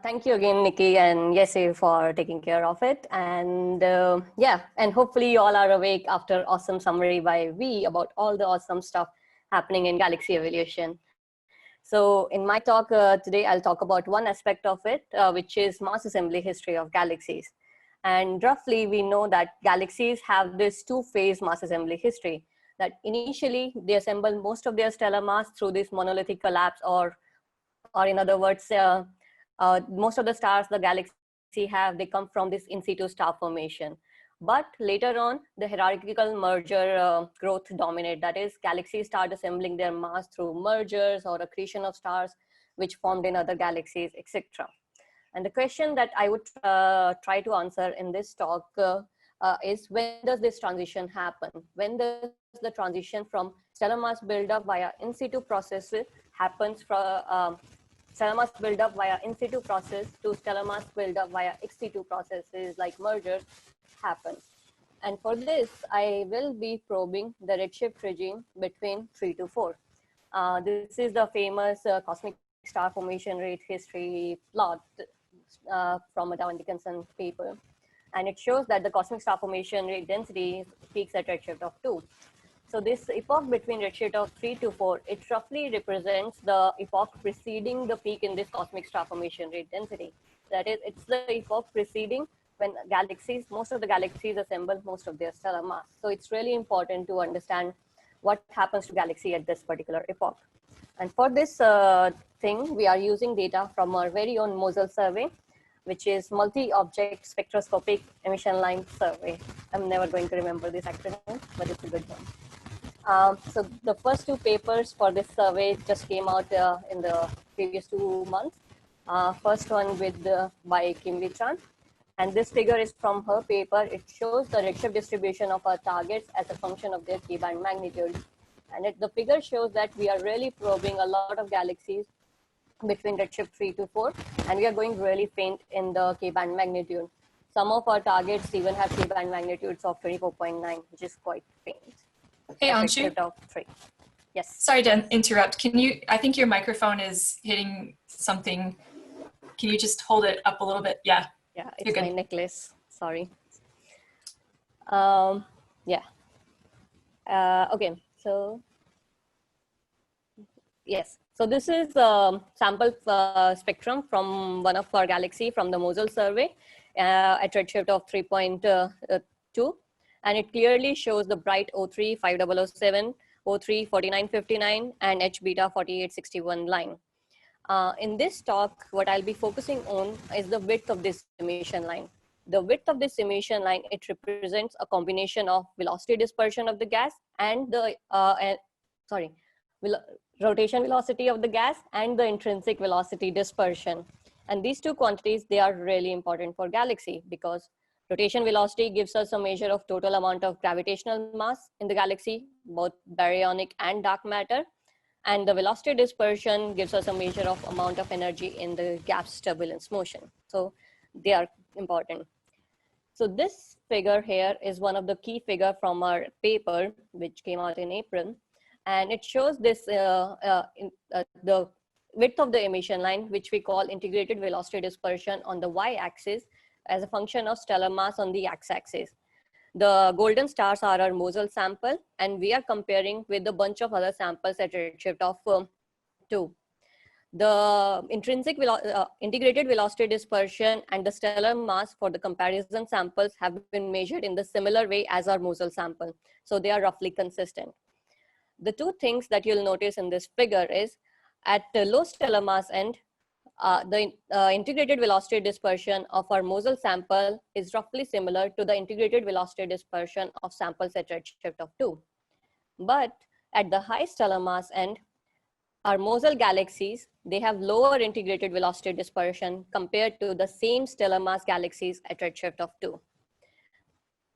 Thank you again, Nikki and Yese, for taking care of it. And yeah, and hopefully you all are awake after awesome summary by V about all the awesome stuff happening in galaxy evolution. So in my talk today, I'll talk about one aspect of it, which is mass assembly history of galaxies. And roughly, we know that galaxies have this two-phase mass assembly history, that initially they assemble most of their stellar mass through this monolithic collapse, or in other words, most of the stars the galaxy have, they come from this in situ star formation. But later on, the hierarchical merger growth dominate. That is, galaxies start assembling their mass through mergers or accretion of stars, which formed in other galaxies, etc. And the question that I would try to answer in this talk is, when does this transition happen? When does the transition from stellar mass buildup via in situ processes happens from stellar mass buildup via in situ process to stellar mass buildup via ex situ processes like mergers happens? And for this, I will be probing the redshift regime between 3 to 4. This is the famous cosmic star formation rate history plot from a Dow and Dickinson paper. And it shows that the cosmic star formation rate density peaks at redshift of 2. So this epoch between redshift of 3 to 4, it roughly represents the epoch preceding the peak in this cosmic star formation rate density. That is, it's the epoch preceding when galaxies, most of the galaxies assemble most of their stellar mass. So it's really important to understand what happens to galaxy at this particular epoch. And for this thing, we are using data from our very own MOSEL survey, which is Multi-Object Spectroscopic Emission Line Survey. I'm never going to remember this acronym, but it's a good one. So the first two papers for this survey just came out in the previous 2 months. First one by Kim-Lee Chan. And this figure is from her paper. It shows the redshift distribution of our targets as a function of their K-band magnitude. And the figure shows that we are really probing a lot of galaxies between redshift 3 to 4, and we are going really faint in the K-band magnitude. Some of our targets even have K-band magnitudes of 24.9, which is quite faint. Hey, Anshu. Of 3. Yes. Sorry to interrupt. Can you, I think your microphone is hitting something. Can you just hold it up a little bit? Yeah. Yeah, it's my necklace. Sorry. Yeah. Okay, so yes. So this is a sample spectrum from one of our galaxy from the MOSEL survey at redshift of 3.2. And it clearly shows the bright O3 5007, O3 4959, and H beta 4861 line. In this talk, what I'll be focusing on is the width of this emission line. The width of this emission line, it represents a combination of velocity dispersion of the gas and the, rotation velocity of the gas and the intrinsic velocity dispersion. And these two quantities, they are really important for galaxy, because rotation velocity gives us a measure of total amount of gravitational mass in the galaxy, both baryonic and dark matter. And the velocity dispersion gives us a measure of amount of energy in the gas turbulence motion. So they are important. So this figure here is one of the key figure from our paper, which came out in April. And it shows this, the width of the emission line, which we call integrated velocity dispersion on the y-axis as a function of stellar mass on the x-axis. The golden stars are our MOSEL sample, and we are comparing with a bunch of other samples at redshift of 2. The integrated velocity dispersion and the stellar mass for the comparison samples have been measured in the similar way as our MOSEL sample. So they are roughly consistent. The two things that you'll notice in this figure is, at the low stellar mass end, the integrated velocity dispersion of our MOSEL sample is roughly similar to the integrated velocity dispersion of samples at redshift of 2. But at the high stellar mass end, our MOSEL galaxies, they have lower integrated velocity dispersion compared to the same stellar mass galaxies at redshift of 2.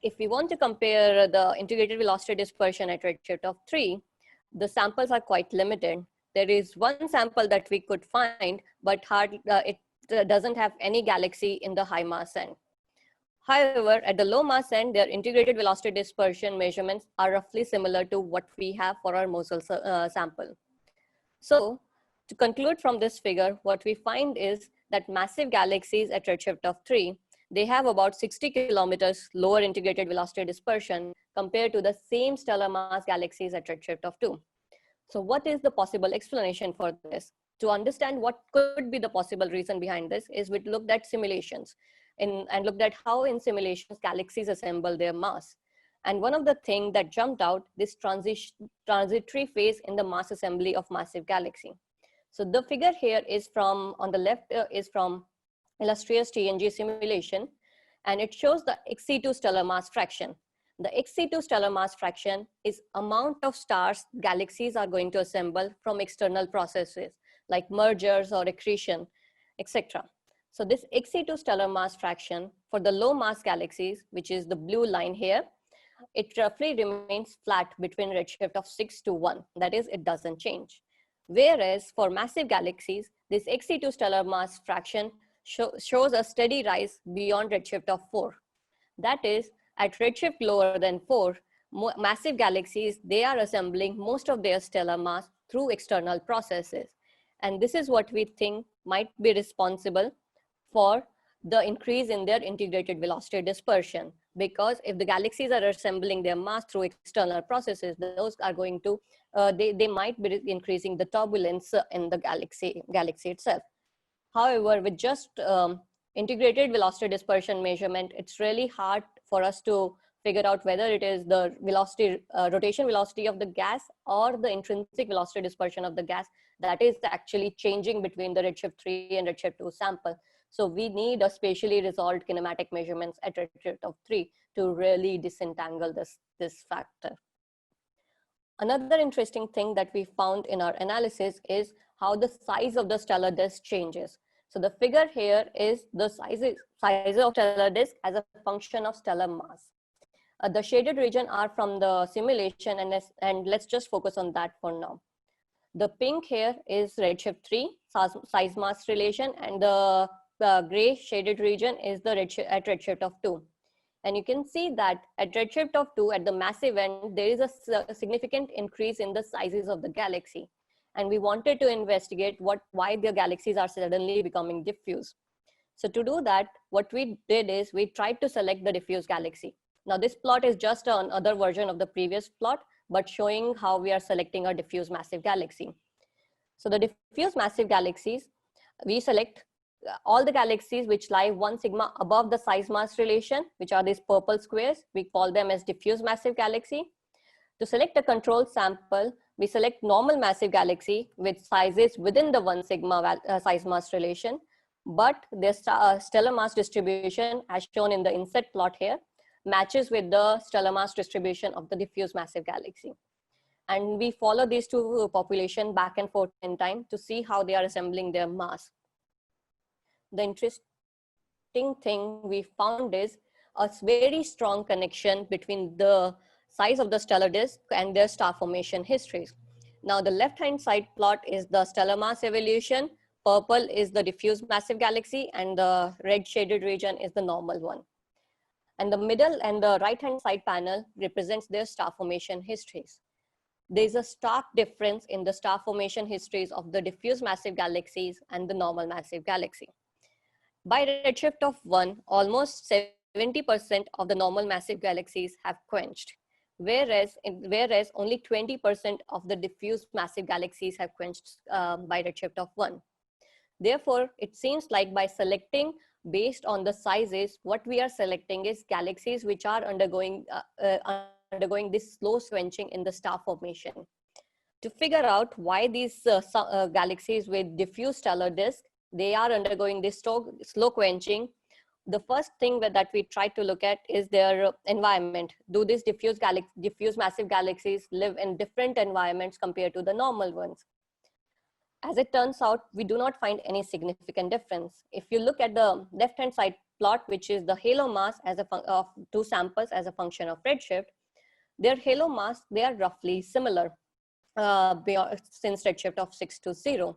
If we want to compare the integrated velocity dispersion at redshift of 3, the samples are quite limited. There is one sample that we could find, but it doesn't have any galaxy in the high mass end. However, at the low mass end, their integrated velocity dispersion measurements are roughly similar to what we have for our Mosul sample. So to conclude from this figure, what we find is that massive galaxies at redshift of 3, they have about 60 kilometers lower integrated velocity dispersion compared to the same stellar mass galaxies at redshift of 2. So what is the possible explanation for this? To understand what could be the possible reason behind this is we looked at simulations and looked at how in simulations galaxies assemble their mass. And one of the things that jumped out, this transitory phase in the mass assembly of massive galaxy. So the figure here is from, on the left is from illustrious TNG simulation, and it shows the XC2 stellar mass fraction. The XC2 stellar mass fraction is amount of stars galaxies are going to assemble from external processes like mergers or accretion, etc. So this XC2 stellar mass fraction for the low mass galaxies, which is the blue line here, it roughly remains flat between redshift of 6 to 1. That is, it doesn't change. Whereas for massive galaxies, this XC2 stellar mass fraction shows a steady rise beyond redshift of 4. That is, at redshift lower than 4, massive galaxies, they are assembling most of their stellar mass through external processes. And this is what we think might be responsible for the increase in their integrated velocity dispersion. Because if the galaxies are assembling their mass through external processes, those are going to, they might be increasing the turbulence in the galaxy itself. However, with just integrated velocity dispersion measurement, it's really hard for us to figure out whether it is the velocity, rotation velocity of the gas or the intrinsic velocity dispersion of the gas that is actually changing between the redshift 3 and redshift 2 sample. So we need a spatially resolved kinematic measurements at redshift of 3 to really disentangle this factor. Another interesting thing that we found in our analysis is how the size of the stellar disk changes. So the figure here is the size of stellar disk as a function of stellar mass. The shaded region are from the simulation, and let's just focus on that for now. The pink here is redshift 3 size mass relation, and the gray shaded region is the redshift of 2. And you can see that at redshift of 2, at the massive end, there is a significant increase in the sizes of the galaxy. And we wanted to investigate why the galaxies are suddenly becoming diffuse. So to do that, what we did is we tried to select the diffuse galaxy. Now this plot is just another version of the previous plot, but showing how we are selecting a diffuse massive galaxy. So the diffuse massive galaxies, we select all the galaxies which lie 1 sigma above the size mass relation, which are these purple squares. We call them as diffuse massive galaxy. To select a control sample, we select normal massive galaxy with sizes within the 1 sigma size mass relation, but their stellar mass distribution, as shown in the inset plot here, matches with the stellar mass distribution of the diffuse massive galaxy. And we follow these two populations back and forth in time to see how they are assembling their mass. The interesting thing we found is a very strong connection between the size of the stellar disk and their star formation histories. Now the left-hand side plot is the stellar mass evolution, purple is the diffuse massive galaxy, and the red shaded region is the normal one. And the middle and the right-hand side panel represents their star formation histories. There's a stark difference in the star formation histories of the diffuse massive galaxies and the normal massive galaxy. By redshift of 1, almost 70% of the normal massive galaxies have quenched, whereas only 20% of the diffuse massive galaxies have quenched by redshift of 1. Therefore, it seems like by selecting based on the sizes, what we are selecting is galaxies which are undergoing this slow quenching in the star formation. To figure out why these galaxies with diffuse stellar disk, they are undergoing this slow quenching, the first thing that we try to look at is their environment. Do these diffuse massive galaxies live in different environments compared to the normal ones? As it turns out, we do not find any significant difference. If you look at the left-hand side plot, which is the halo mass of 2 samples as a function of redshift, their halo mass, they are roughly similar. since redshift of 6 to 0.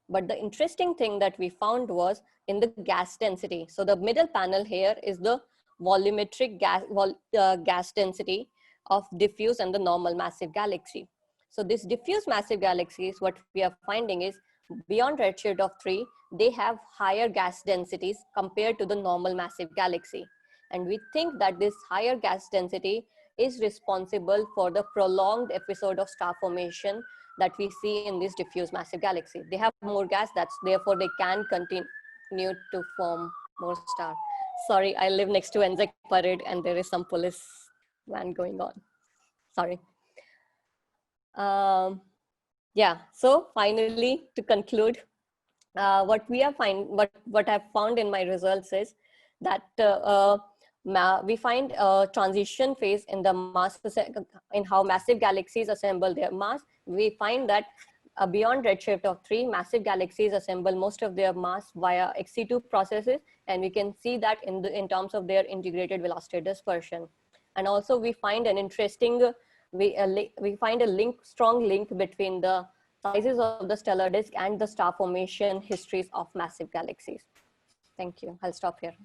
But the interesting thing that we found was in the gas density. So the middle panel here is the volumetric gas density of diffuse and the normal massive galaxy. So this diffuse massive galaxies, what we are finding is beyond redshift of 3, they have higher gas densities compared to the normal massive galaxy. And we think that this higher gas density is responsible for the prolonged episode of star formation that we see in this diffuse massive galaxy. They have more gas, that's therefore they can continue to form more stars. Sorry, I live next to Anzac Parade and there is some police van going on. Sorry. Yeah, so finally to conclude, what I've found in my results is that we find a transition phase in the mass, in how massive galaxies assemble their mass. We find that beyond redshift of 3, massive galaxies assemble most of their mass via XC2 processes, and we can see that in terms of their integrated velocity dispersion. And also we find an interesting, we find a strong link between the sizes of the stellar disk and the star formation histories of massive galaxies. Thank you. I'll stop here.